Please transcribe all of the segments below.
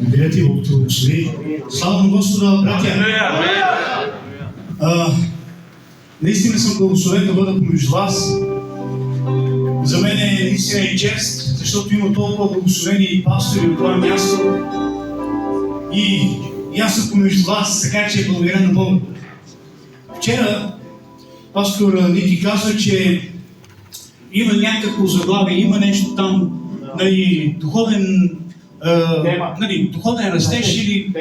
Бидете Бог да благослови. Слава на Господа, братя! Наистина съм благословен да бъда помежду вас. За мен е наистина и чест, защото има толкова благословени пастори от това място. И аз съм помежду вас, така че благодаря на Бога. Вчера пастор Ники казва, че има някакво заглавие, има нещо там, духовен растеж или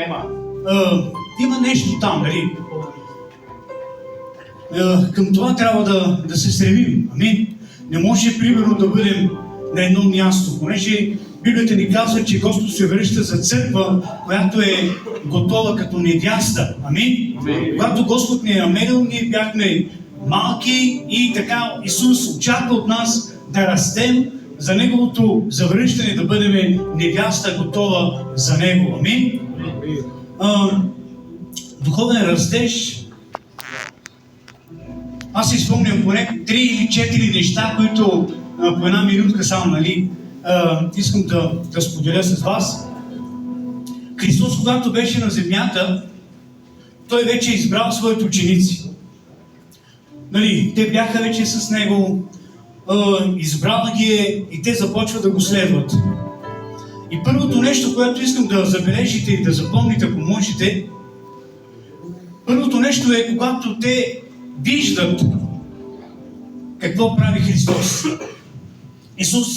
има нещо там, нали? Към това трябва да се стремим. Амин. Не може, примерно, да бъдем на едно място, понеже Библията ни казва, че Господ се връща за църква, която е готова като невяста. Амин. Когато Господ ни е намерил, ние бяхме малки и така Исус очаква от нас да растем за Неговото завръщане, да бъдем невяста готова за Него. Амин. Духовен растеж. Аз си спомням поне 3 или 4 неща, които по една минутка само, искам да споделя с вас. Христос, когато беше на земята, Той вече е избрал своите ученици. Те бяха вече с Него, избрал ги е и те започват да го следват. И първото нещо, което искам да забележите и да запомните, ако можете, първото нещо е, когато те виждат какво прави Христос. Исус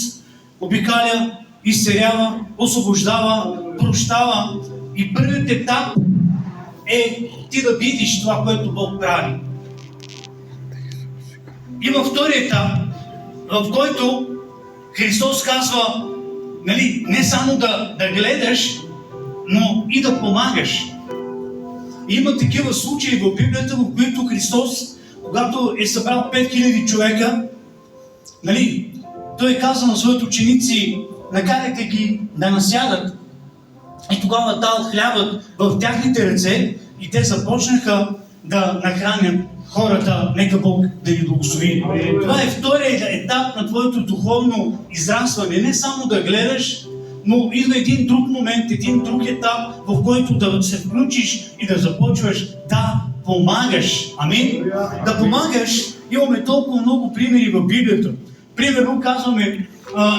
обикаля, изцелява, освобождава, прощава и първият етап е ти да видиш това, което Бог прави. Има втори етап, в който Христос казва, не само да гледаш, но и да помагаш. Има такива случаи в Библията, в които Христос, когато е събрал 5000 човека, Той каза на своите ученици, накарайте ги да насядат. И тогава дал хлябът в тяхните ръце и те започнаха да нахранят хората. Нека Бог да ги благослови. Това е вторият етап на твоето духовно израстване. Не само да гледаш, но идва един друг момент, един друг етап, в който да се включиш и да започваш да помагаш. Амин? Да помагаш. Имаме толкова много примери в Библията. Примерно казваме,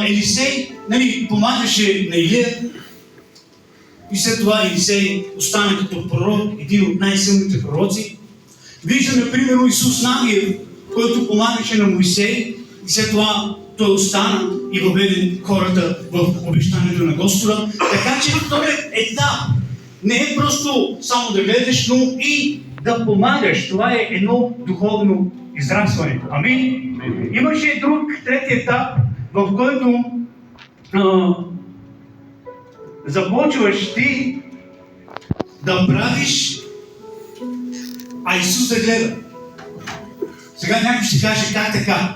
Елисей помагаше на Илия и след това Елисей остана като пророк, един от най-силните пророци. Виждаме примерно Исус Навиев, който помагаше на Моисей и след това той остана и въведе хората в обещанието на Господа. Така че вторият етап не е просто само да гледаш, но и да помагаш. Това е едно духовно израстване. Амин. Имаше друг, трети етап, в който започваш ти да правиш, а Исус да гледа. Сега някой ще каже, как така?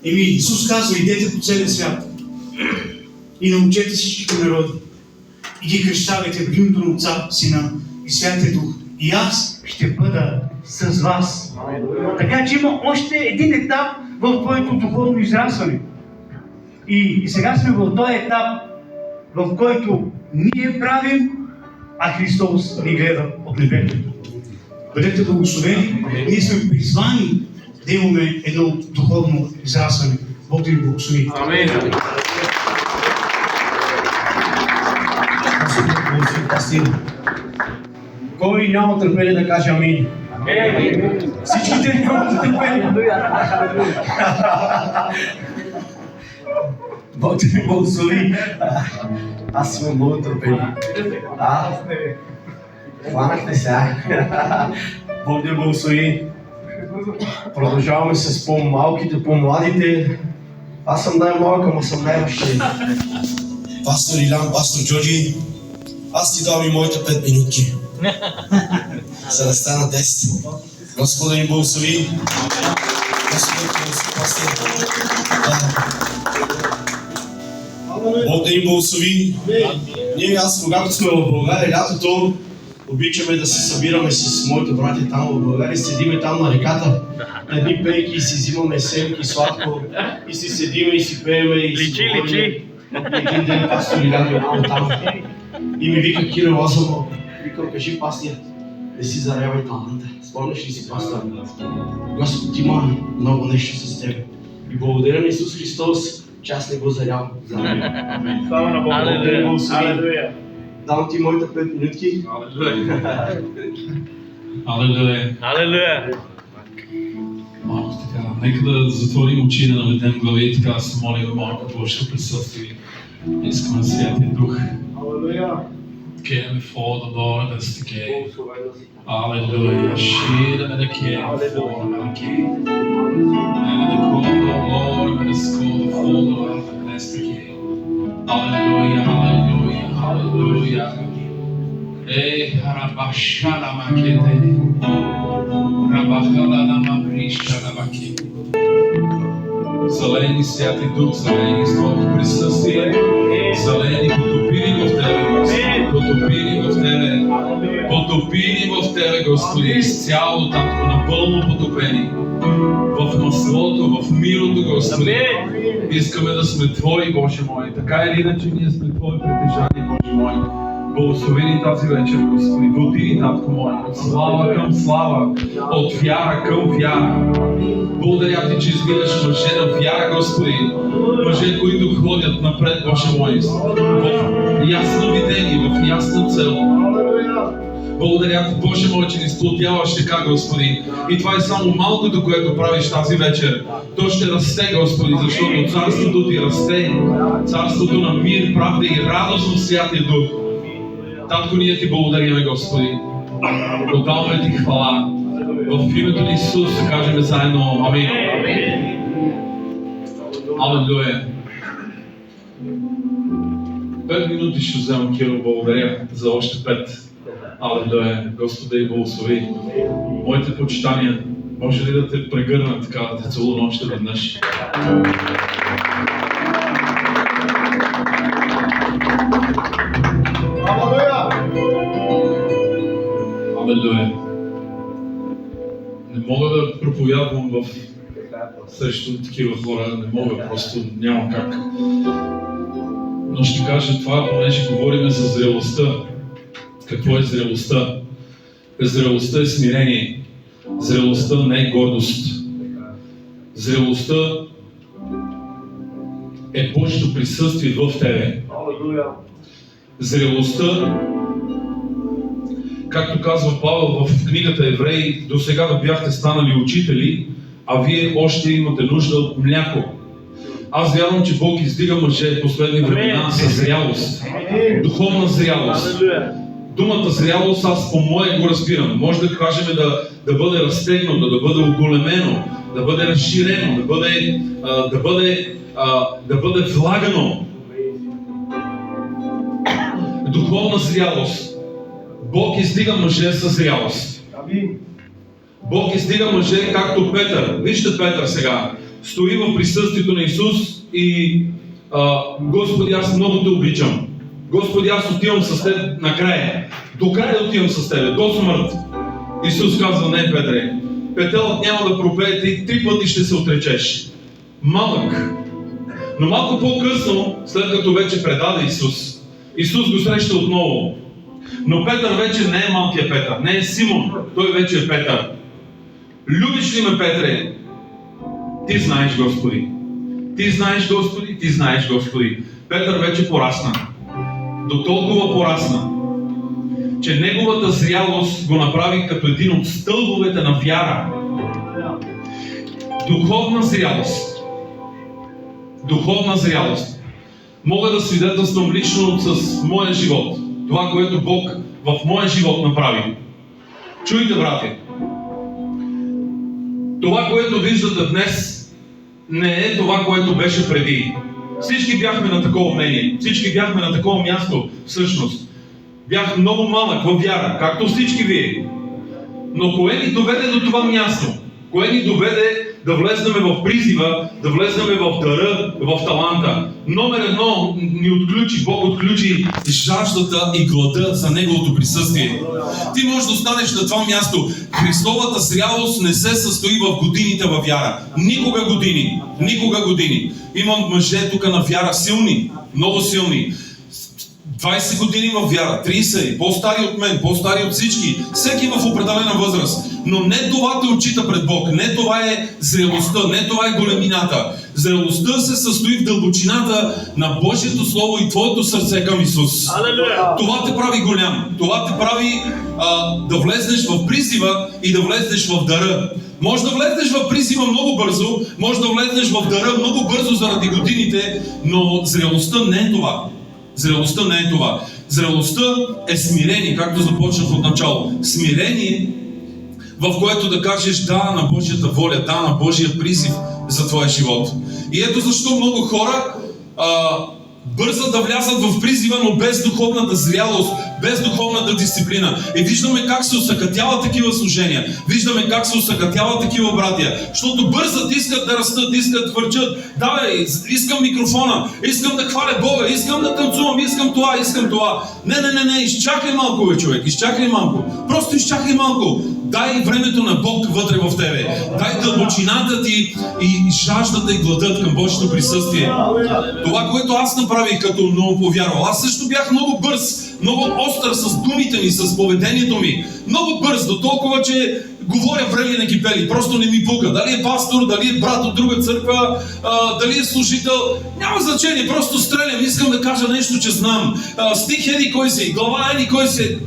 Исус казва, идете по целия свят и научете всичките народи и ги кръщавайте в името на Отца, Сина и Святия Дух. И аз ще бъда с вас. Така че има още един етап в твоето духовно израстване. И сега сме в този етап, в който ние правим, а Христос ни гледа от небето. Бъдете благословени. Ние сме призвани да имаме едно духовно израстване. Бог да ви благослови. Амин. Кой няма търпение да каже амин? Всичките нямат търпение. Бог да ви благослови. Аз имам много търпение. Хванахте сега. Бог да ви благослови. Продължаваме с по-малките, по-младите. Аз съм най-малък, ама съм най-ващен. Пастор Илян, пастор Джорджи, аз ти давам и моите 5 минутки. За да стана 10. Господа ни благослови. Господа ни благослови, пастор. Бог да ни благослови. Ние, когато сме в България, лятото, обичаме да се събираме с моите братя там в България, седиме там на реката, на едни пейки и си взимаме семки, сладко, и си седиме и си пееме и си говорим. Един ден пастор Илян е там И ми вика: Кирил, аз съм малко. Викам: кажи, пастир, не си зарявай таланта. Спомняш ли си, пастор? Господ има много нещо с тебе. И благодаря на Исус Христос, че аз не го зарявам. Слава на Бога. Алелуя. Давам ти моите 5 минутки. Алелуя. Алелуя! Малко така, нека да затворим очи, да наведем глави и така да се молим малко Божието присъствие. Искаме Святия Дух. Алелуя. Came before the Lord as the king. Hallelujah. Shira and the king before the king. And the call of the Lord and the call of the Lord as the king. Hallelujah, hallelujah, hallelujah. Hey, Harabashana Makete. Rabakala Namabrisha Rabaki. Зелени Святи Дух, зелени с Твоето присъствие, зелени потопини в Тебе, потопини в Тебе, потопини в Тебе, Господи, изцяло, Татко, напълно потопени, в маслото, в мирото, Господи. Искаме да сме Твои, Боже мой, така или иначе ние сме Твои притежани, Боже мой. Благослови тази вечер, Господи, води ни, Татко мой, от слава към слава, от вяра към вяра. Благодаря Ти, че избираш мъже на вяра, Господи, мъже, които ходят напред, Боже мой, в ясно видение, в ясна цел. Благодаря Ти, Боже мой, че ни сплотяваш така, Господи. И това е само малкото, което правиш тази вечер. То ще расте, Господи, защото царството Ти расте. Царството на мир, правда и радост в Святия Дух. Татко, ние Ти благодариме, Господи. Отдаваме Ти хвала. В името на Исус кажем заедно амин. Алелуя. 5 минути ще взема, Киро, благодаря за още 5. Алелуя. Господа и благослови. Моите почитания, може ли да те прегърна така, да те целувам още веднъж? Алелуя. Не мога да проповядвам срещу такива хора, не мога, просто няма как. Но ще кажа това, понеже говорим за зрелостта. Какво е зрелостта? Зрелостта е смирение. Зрелостта не е гордост. Зрелостта е Божието присъствие в тебе. Зрелостта, както казва Павел в книгата Евреи, до сега да бяхте станали учители, а вие още имате нужда от мляко. Аз вярвам, че Бог издига мъже в последни времена с зрялост. Духовна зрялост. Думата зрялост аз по мое го разбирам. Може да кажем да бъде разтегнато, да бъде оголемено, да бъде разширено, да бъде влагано. Духовна зрялост. Бог издига мъже със зрялост. Бог издига мъже както Петър. Вижте Петър сега. Стои в присъствието на Исус и Господи, аз много те обичам. Господи, аз отивам с теб накрая. До края отивам с тебе, до смърт. Исус казва: не, Петре, петелът няма да пропее, ти 3 пъти ще се отречеш. Малък. Но малко по-късно, след като вече предаде Исус, Исус го среща отново. Но Петър вече не е малкият Петър, не е Симон, той вече е Петър. Любиш ли ме, Петре? Ти знаеш, Господи. Ти знаеш, Господи, ти знаеш, Господи. Петър вече порасна. До толкова порасна, че неговата зрялост го направи като един от стълбовете на вяра. Духовна зрялост. Духовна зрялост. Мога да свидетелствам лично с моя живот. Това, което Бог в моя живот направи. Чуйте, брати. Това, което виждате днес, не е това, което беше преди. Всички бяхме на такова мнение. Всички бяхме на такова място, всъщност. Бях много малък във вяра, както всички вие. Но кое ни доведе до това място? Кое ни доведе да влезнем в призива, да влезнем в дъра, в таланта? Номер 1 ни отключи, Бог отключи жаждата и глада за Неговото присъствие. Ти можеш да останеш на това място. Христовата зрялост не се състои в годините във вяра. Никога години. Никога години. Имам мъже тук на вяра силни, много силни. 20 години в вяра, 30, по-стари от мен, по-стари от всички, всеки в определена възраст. Но не това те отчита пред Бог, не това е зрелостта, не това е големината. Зрелостта се състои в дълбочината на Божието Слово и твоето сърце към Исус. Това те прави голям, това те прави да влезнеш в призива и да влезнеш в дара. Може да влезнеш в призива много бързо, може да влезнеш в дара много бързо заради годините, но зрелостта не е това. Зрелостта не е това. Зрелостта е смирение, както започнах от начало. Смирение, в което да кажеш да на Божията воля, да на Божия призив за твоя живот. И ето защо много хора бързат да влязат в призива, но без духовната зрялост, без духовната дисциплина. И виждаме как се усъкътяват такива служения. Виждаме как се усъкътяват такива братия. Защото бързат, искат да растат, искат да хвърчат. Давай, искам микрофона, искам да хваля Бога, искам да танцувам, искам това, искам това. Не, изчакай малко, бе, човек, изчакай малко. Просто изчакай малко. Дай времето на Бог вътре в тебе. Дай дълбочината ти и жаждата и гладът към Божието присъствие. Това, което аз направих като много повярвал. Аз също бях много бърз, много остър с думите ми, с поведението ми. Много бърз, до толкова, че говоря врели на кипели. Просто не ми пука. Дали е пастор, дали е брат от друга църква, дали е служител. Няма значение, просто стрелям. Искам да кажа нещо, че знам. Стих еди кой си, глава еди кой си.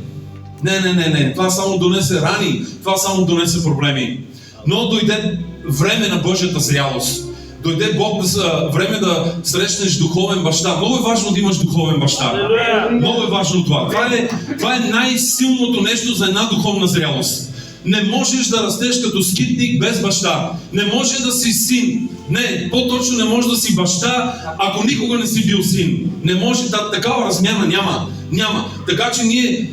Не. Това само донесе рани, това само донесе проблеми. Но дойде време на Божията зрялост. Дойде Бог време да срещнеш духовен баща. Много е важно да имаш духовен баща. Много е важно това. Това е най-силното нещо за една духовна зрялост. Не можеш да растеш като скитник без баща. Не може да си син. Не, по-точно не може да си баща, ако никога не си бил син. Не може, такава размяна няма. Така че ние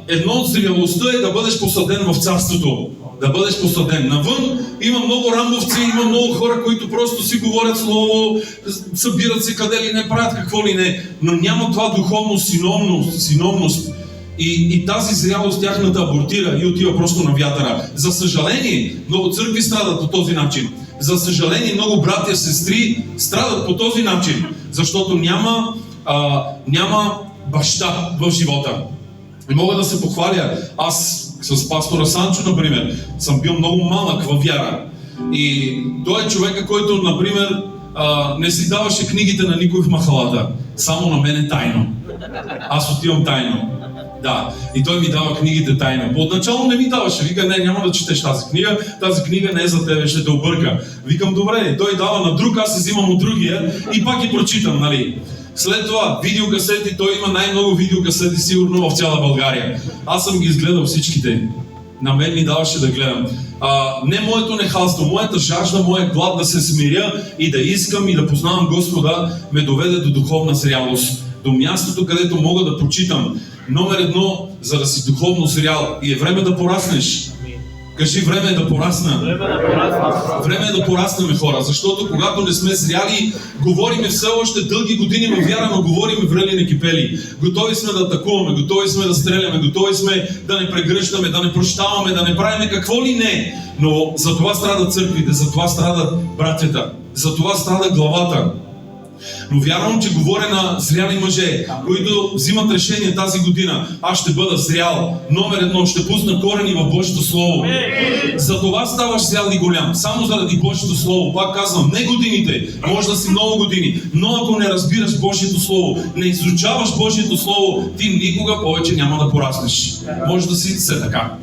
едно от зрелостта е да бъдеш посаден в царството. Да бъдеш посаден. Навън има много рамбовци, има много хора, които просто си говорят слово, събират се къде ли не, правят какво ли не. Но няма това духовно синовност. И тази зрялост тяхната абортира и отива просто на вятъра. За съжаление, много църкви страдат по този начин. За съжаление, много братя, сестри страдат по този начин. Защото няма баща в живота. И мога да се похваля. Аз с пастора Санчо, например, съм бил много малък във вяра. И той е човека, който, например, не си даваше книгите на никой в махалата. Само на мене тайно. Аз отивам тайно. Да, и той ми дава книгите тайно. Отначало не ми даваше. Вика, не, няма да четеш тази книга. Тази книга не е за тебе, ще те обърка. Викам, добре, той дава на друг, аз се взимам от другия и пак ги прочитам, нали? След това, видеокасети, той има най-много видеокасети сигурно в цяла България. Аз съм ги изгледал всичките. На мен ми даваше да гледам. Не моето нехалство, моята жажда, моят глад да се смиря и да искам и да познавам Господа ме доведе до духовна зрялост. До мястото, където мога да почитам. Номер едно, за да си духовно зрял. И е време да пораснеш. Кажи, време е да порасна. Време е да пораснем, хора, защото когато не сме зряли, говориме все още дълги години във вяра, но говориме врели на кипели. Готови сме да атакуваме, готови сме да стреляме, готови сме да не прегръщаме, да не прощаваме, да не правиме какво ли не. Но за това страдат църквите, за това страдат братята, за това страда главата. Но вярвам, че говоря на зряли мъже, които взимат решение тази година. Аз ще бъда зрял. Номер едно, ще пусна корени в Божието Слово. За това ставаш зрял и голям. Само заради Божието Слово. Пак казвам, не годините, може да си много години. Но ако не разбираш Божието Слово, не изучаваш Божието Слово, ти никога повече няма да пораснеш. Може да си все така.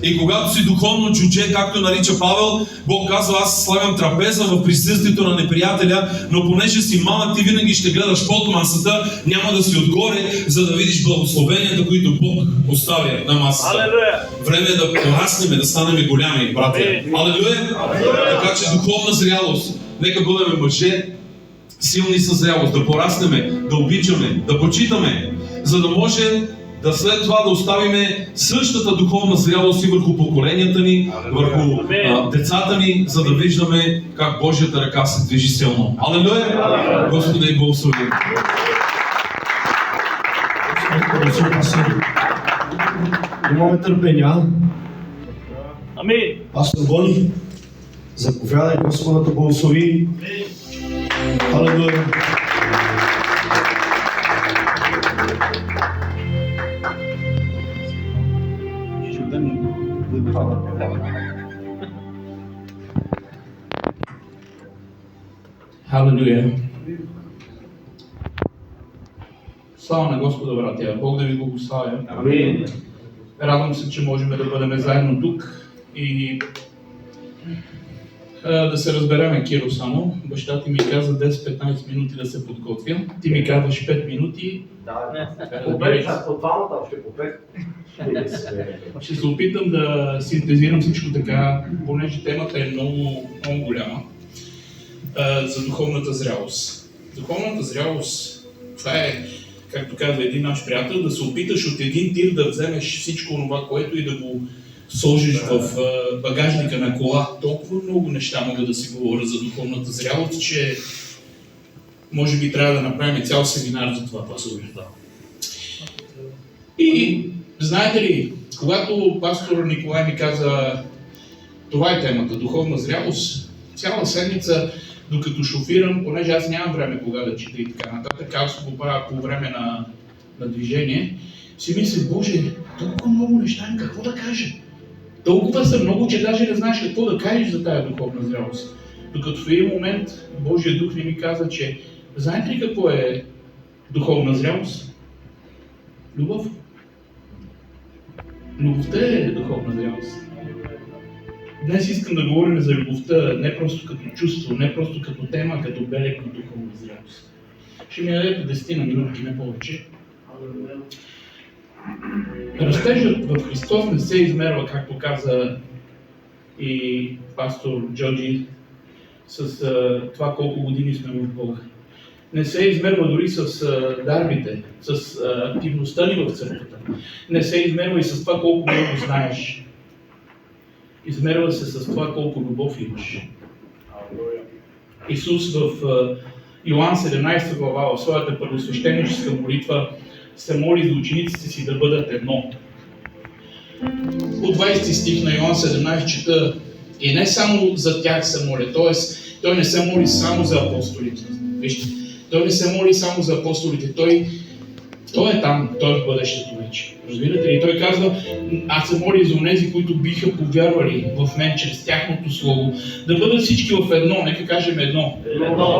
И когато си духовно джудже, както нарича Павел, Бог казва, аз слагам трапеза в присъствието на неприятеля, но понеже си малък, ти винаги ще гледаш под масата, няма да си отгоре, за да видиш благословенията, които Бог оставя на масата. Алелуя! Време е да пораснем, да станем голями, братя. Алелуя! Така че духовна зрялост. Нека бъдем мъже, силни със зрялост, да пораснем, да обичаме, да почитаме, за да може да след това да оставиме същата духовна зрялост и върху поколенията ни, върху децата ни, за да виждаме как Божията ръка се движи силно. Алелуя! Господи, и благослови! Имаме търпения. Амин. Пастор Бони, заповядай, Господа да благослови. Алелуя! Халелуя! Слава на Господа, братя! Бог да ви благославя! Амин. Радвам се, че можем да бъдем заедно тук и да се разбереме, Киро, само. Баща ти ми каза 10-15 минути да се подготвя. Ти ми казваш 5 минути. Ще се опитам да синтезирам всичко така, понеже темата е много, много голяма. За духовната зрялост. Духовната зрялост, това е, както каза един наш приятел, да се опиташ от един тир да вземеш всичко това, което и да го сложиш в багажника на кола. Толкова много неща мога да си говоря за духовната зрялост, че може би трябва да направим цял семинар за това пасове. И знаете ли, когато пастор Николай ми каза, това е темата, духовна зрялост, цяла седмица, докато шофирам, понеже аз нямам време кога да чета и така нататък, аз го правя по време на движение, си мисля, Боже, толкова много неща, какво да кажа? Толкова са много, че даже не знаеш какво да кажеш за тая духовна зрялост. Докато в един момент Божия дух не ми каза, че знаете ли какво е духовна зрялост? Любов. Любовта е духовна зрялост. Днес искам да говорим за любовта не просто като чувство, не просто като тема, като белег на духовна зрялост. Ще ми дадете 10 минути, не повече. Растежът в Христос не се измерва, както каза и пастор Джоджи, с това колко години сме в Бога. Не се измерва дори с дарбите, с активността ни в църквата. Не се измерва и с това колко много знаеш. Измерва се с това колко любов имаш. Исус в Йоан 17 глава, в своята първосвещеническа молитва, се моли за учениците си да бъдат едно. От 20 стих на Йоан 17 чета, и не само за тях се моля, т.е. той не се моли само за апостолите. Вижте, той не се моли само за апостолите, той е там, той е в бъдещето вече. Разбирате ли? Той казва, аз се моля за онези, които биха повярвали в мен чрез тяхното слово, да бъдат всички в едно, нека кажем едно.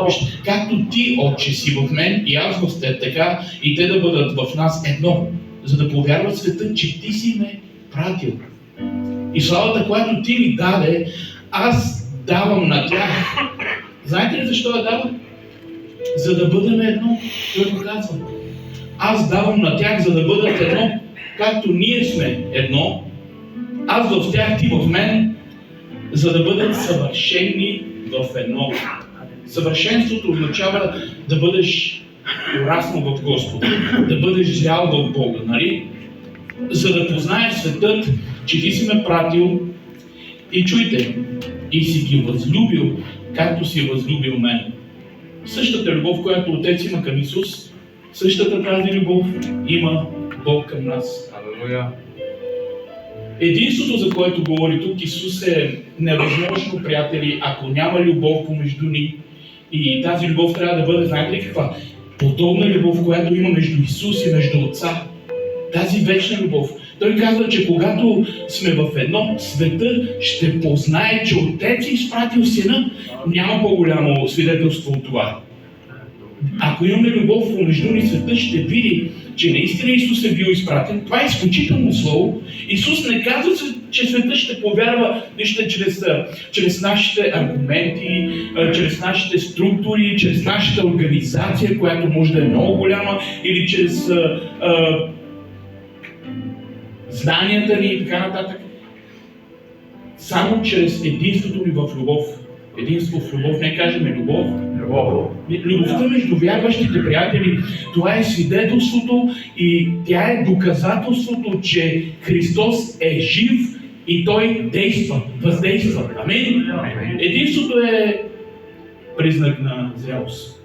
Вижте, както ти, Отче, си в мен и аз в теб, така и те да бъдат в нас едно, за да повярват света, че ти си ме пратил. И славата, която ти ми даде, аз давам на тях. Знаете ли защо я дава? За да бъдем едно, той го казва. Аз давам на тях, за да бъдат едно, както ние сме едно, аз в тях, ти в мен, за да бъдат съвършени в едно. Съвършенството означава да бъдеш ураснал в Господа, да бъдеш зрял в Бога, нали? За да познаеш светът, че ти си ме пратил и чуйте, и си ги възлюбил, както си възлюбил мен. Същата любов, която Отец има към Исус, същата тази любов има Бог към нас. Алелуя! Единството, за което говори тук Исус, е невъзможно, приятели, ако няма любов помежду ни. И тази любов трябва да бъде, знаете ли каква? Подобна любов, която има между Исус и между Отца. Тази вечна любов. Той казва, че когато сме в едно, света ще познае, че Отец е изпратил Сина. Няма по-голямо свидетелство от това. Ако имаме любов помежду ни, света ще види, че наистина Исус е бил изпратен. Това е изключително слово. Исус не казва, че света ще повярва вижте, чрез нашите аргументи, чрез нашите структури, чрез нашата организация, която може да е много голяма, или чрез знанията ни и така нататък. Само чрез единството ни в любов. Единство в любов, не кажем любов. Любовта между вярващите, приятели, това е свидетелството и тя е доказателството, че Христос е жив и Той действа, въздейства. Амин? Единството е признак на зрялост.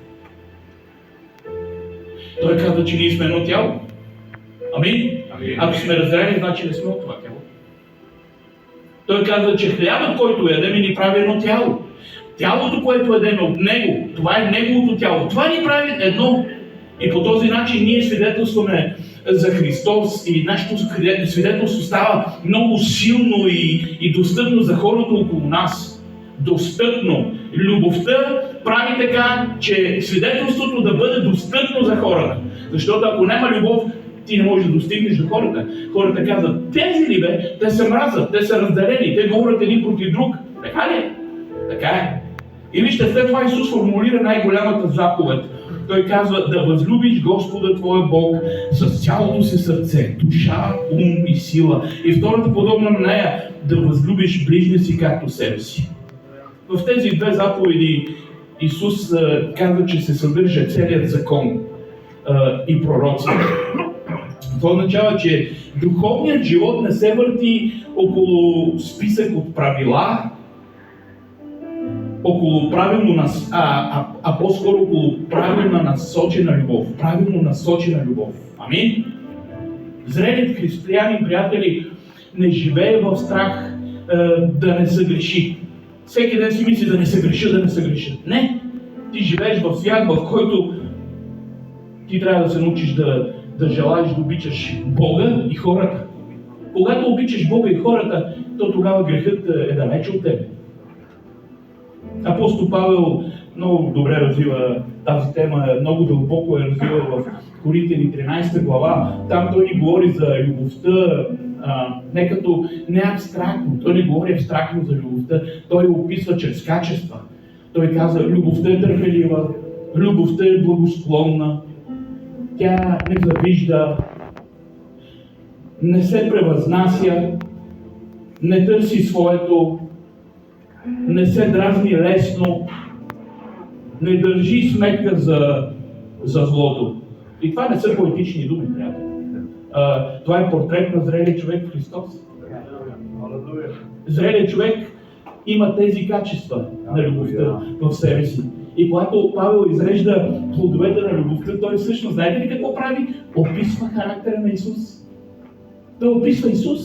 Той казва, че ние сме едно тяло. Амин? Ако сме разделени, значи не сме от това тяло. Той казва, че хлябът, който ядем, ни прави едно тяло. Тялото, което ядем от Него, това е Неговото тяло. Това ни прави едно. И по този начин ние свидетелстваме за Христос и нашето свидетелство става много силно и достъпно за хората около нас. Достъпно. Любовта прави така, че свидетелството да бъде достъпно за хората. Защото ако няма любов, ти не можеш да достигнеш до хората. Хората казват, тези ли бе, те се мразят, те са разделени, те говорят един против друг. Така ли е? Така е. И вижте, след това Исус формулира най-голямата заповед. Той казва да възлюбиш Господа твоя Бог с цялото си сърце, душа, ум и сила. И втората подобна на нея, да възлюбиш ближния си както себе си. В тези две заповеди Исус казва, че се съдържа целият закон и пророци. Това означава, че духовният живот не се върти около списък от правила, около правилно по-скоро около правилно насочена любов. Правилно насочена любов. Амин? Зрелият християнин, приятели, не живее в страх да не съгреши. Всеки ден си мисли да не съгреша. Не! Ти живееш в свят, в който ти трябва да се научиш да желаеш да обичаш Бога и хората. Когато обичаш Бога и хората, то тогава грехът е далеч от тебе. Апостол Павел много добре развива тази тема, много дълбоко е развива в Коринтяни 13 глава. Там той ни говори за любовта, не абстрактно, той не говори абстрактно за любовта, той описва чрез качества. Той каза, любовта е търпелива, любовта е благосклонна, тя не завижда, не се превъзнася, не търси своето, не се дразни лесно, не държи сметка за злото. И това не са поетични думи, приятели. Това е портрет на зрелия човек в Христос. Зрелият човек има тези качества на любовта в себе си. И когато Павел изрежда плодовете на любовта, той всъщност, знаете ли какво прави? Описва характера на Исус. Той описва Исус.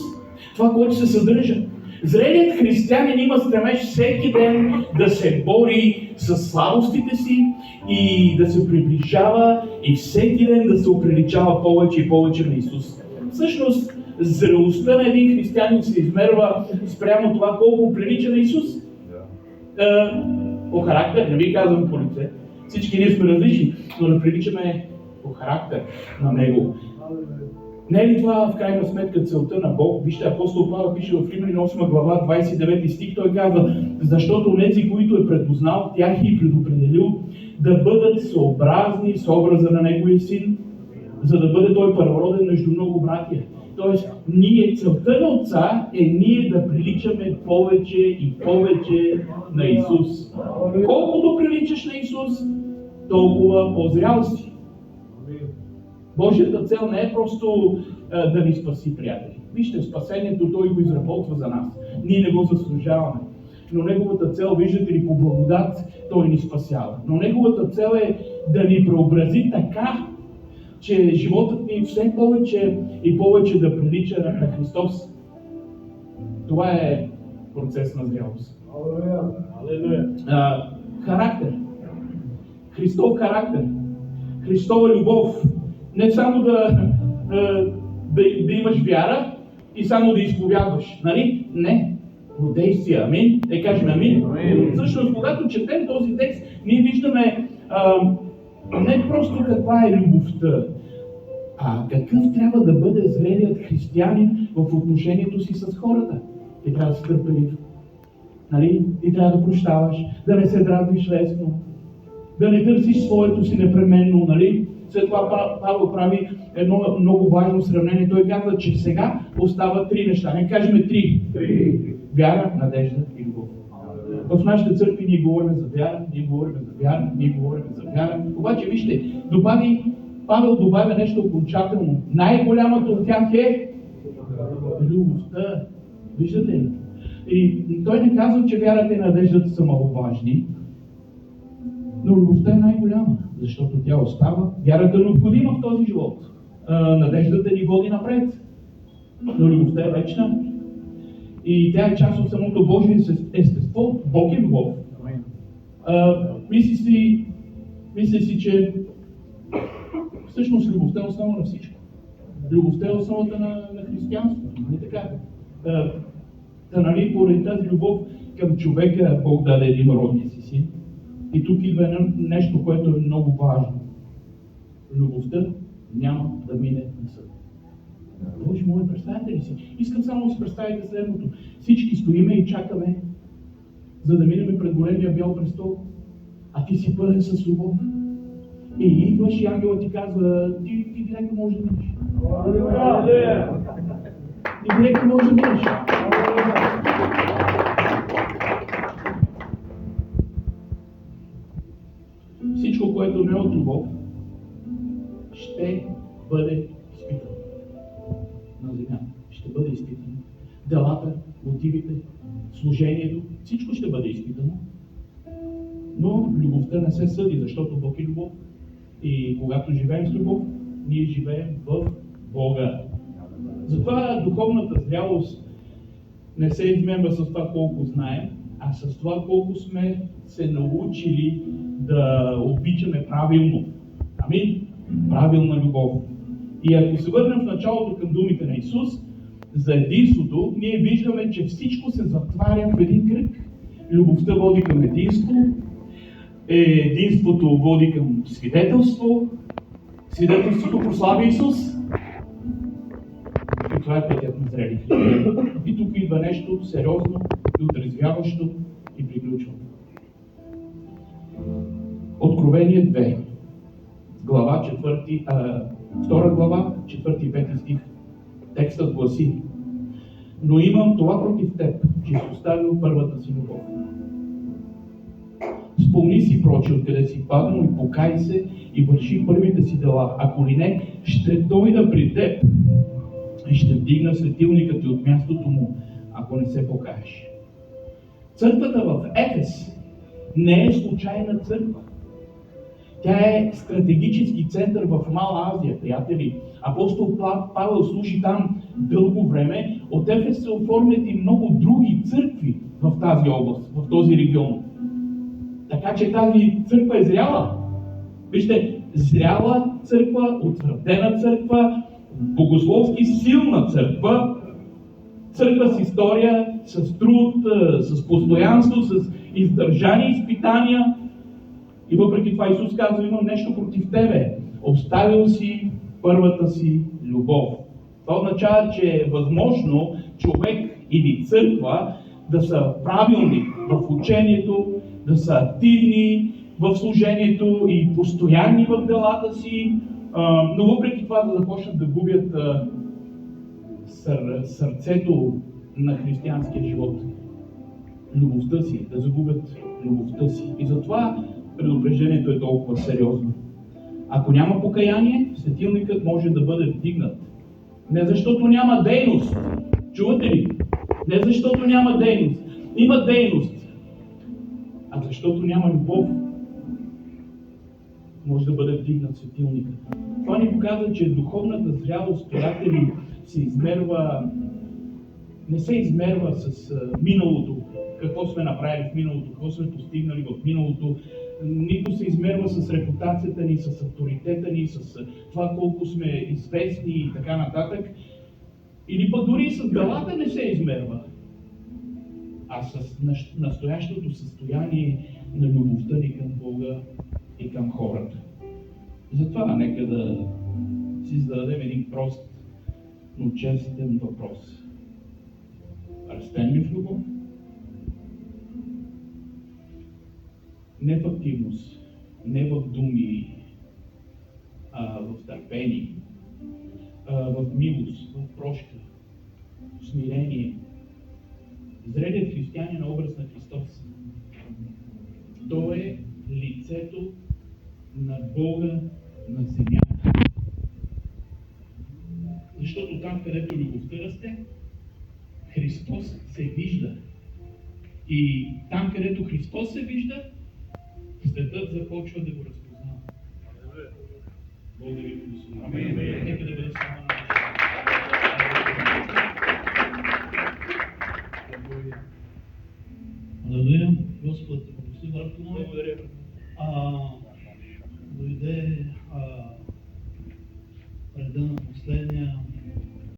Това, което се съдържа. Зрелият християнин има стремеж всеки ден да се бори с слабостите си и да се приближава и всеки ден да се оприличава повече и повече на Исус. Всъщност, зрелостта на един християнин се измерва спрямо това колко прилича на Исус. По характер, не ви казвам по лице. Всички ние сме различни, но да приличаме по характер на Него. Не е ли това в крайна сметка целта на Бог? Вижте, апостол Павел пише в Римляни 8 глава 29 стих, той казва, защото онези, които е предпознал, тях и предопределил да бъдат съобразни с образа на Неговия син, за да бъде той първороден между много братия. Тоест, целта на Отца е ние да приличаме повече и повече на Исус. Колкото приличаш на Исус, толкова по-зрял си. Божията цел не е просто да ни спаси, приятели. Вижте, спасението Той го изработва за нас. Ние не го заслужаваме. Но Неговата цел, виждате ли, по благодат Той ни спасява. Но Неговата цел е да ни преобрази така, че животът ни все повече и повече да прилича на Христос. Това е процес на зрялост. Характер. Христов характер. Христова любов. Не само да имаш вяра и само да изповядваш. Нали? Не. Но действия. Амин. Да кажем амин. Всъщност, когато четем този текст, ние виждаме не просто каква е любовта, а какъв трябва да бъде зрелият християнин в отношението си с хората. Ти трябва да си търпелив. Нали? Ти трябва да прощаваш, да не се дразниш лесно, да не търсиш своето си непременно. Нали? След това Павел прави едно много важно сравнение. Той казва, че сега остават три неща. Не кажем три. Вяра, надежда и любов. В нашите църкви ние говорим за вяра, ние говорим за вяра. Обаче, вижте, Павел добавя нещо окончателно. Най-голямата от тях е любовта. Виждате ли? И той не казва, че вярата и надеждата са маловажни, но любовта е най-голяма, защото тя остава. Вярата е необходима в този живот. Надеждата ни води напред. Но любовта е вечна. И тя е част от самото Божие естество. Бог е любов. Мисли си, че всъщност любовта е основа на всичко. Любовта е основата на християнството. Нали така? Нали, поради тази любов към човека Бог даде един родния си син. И тук идва нещо, което е много важно. Любовта няма да мине на съд. Боже мой, представете ли си? Искам само да си представите следното. Всички стоиме и чакаме, за да минем пред големия бял престол, а ти си пълен с любов. И идваш и ангелът ти казва, ти директно можеш да минеш. Ти директно можеш да минеш. Всичко, което не е от любов, ще бъде изпитано на земята. Ще бъде изпитано. Делата, мотивите, служението, всичко ще бъде изпитано. Но любовта не се съди, защото Бог е любов. И когато живеем с любов, ние живеем в Бога. Затова духовната зрялост не се измерва с това колко знаем, а с това колко сме се научили да обичаме правилно. Амин? Правилна любов. И ако се върнем в началото към думите на Исус, за единството, ние виждаме, че всичко се затваря в един кръг. Любовта води към единство, единството води към свидетелство, свидетелството прославя Исус. И това е пътят на зрели християни. И тук идва нещо сериозно и отрезвяващо и приключвам. Откровение 2, глава 2 глава, 4 и 5 стих. Текстът гласи: но имам това против теб, че си оставил първата си любов. Спомни си, проче, откъде си паднал и покай се и върши първите си дела. Ако ли не, ще дойда при теб и ще вдигна светилника ти от мястото му, ако не се покаеш. Църквата в Ефес не е случайна църква. Тя е стратегически център в Мала Азия, приятели. Апостол Павел служи там дълго време. От Ефес се оформят и много други църкви в тази област, в този регион. Така че тази църква е зряла. Вижте, зряла църква, утвърдена църква, богословски силна църква, църква с история, с труд, с постоянство, с издържани изпитания. И въпреки това Исус казва: имам нещо против тебе. Оставил си първата си любов. Това означава, че е възможно човек или църква да са правилни в учението, да са активни в служението и постоянни в делата си, но въпреки това да започнат да губят сърцето на християнския живот. Любовта си, да загубят любовта си. И затова предупреждението е толкова сериозно. Ако няма покаяние, светилникът може да бъде вдигнат. Не защото няма дейност. Чувате ли? Не защото няма дейност. Има дейност. А защото няма любов, може да бъде вдигнат светилникът. Това ни показва, че духовната зрялост, приятели, не се измерва с миналото, какво сме направили в миналото, какво сме постигнали в миналото, нито се измерва с репутацията ни, с авторитета ни, с това колко сме известни и така нататък, или пък дори с делата не се измерва, а с настоящото състояние на любовта ни към Бога и към хората. Затова нека да си зададем един прост, но честен въпрос. Растем ли в любов? Не в активност, не в думи, а в търпение, в милост, в прошка, в смирение. Зрелият християнин е образ на Христос. Той е лицето на Бога на земята. Защото там, където любовта расте, Христос се вижда. И там, където Христос се вижда, светът започва да го разпознава. Благодаря ви, Господи. Нека да бъде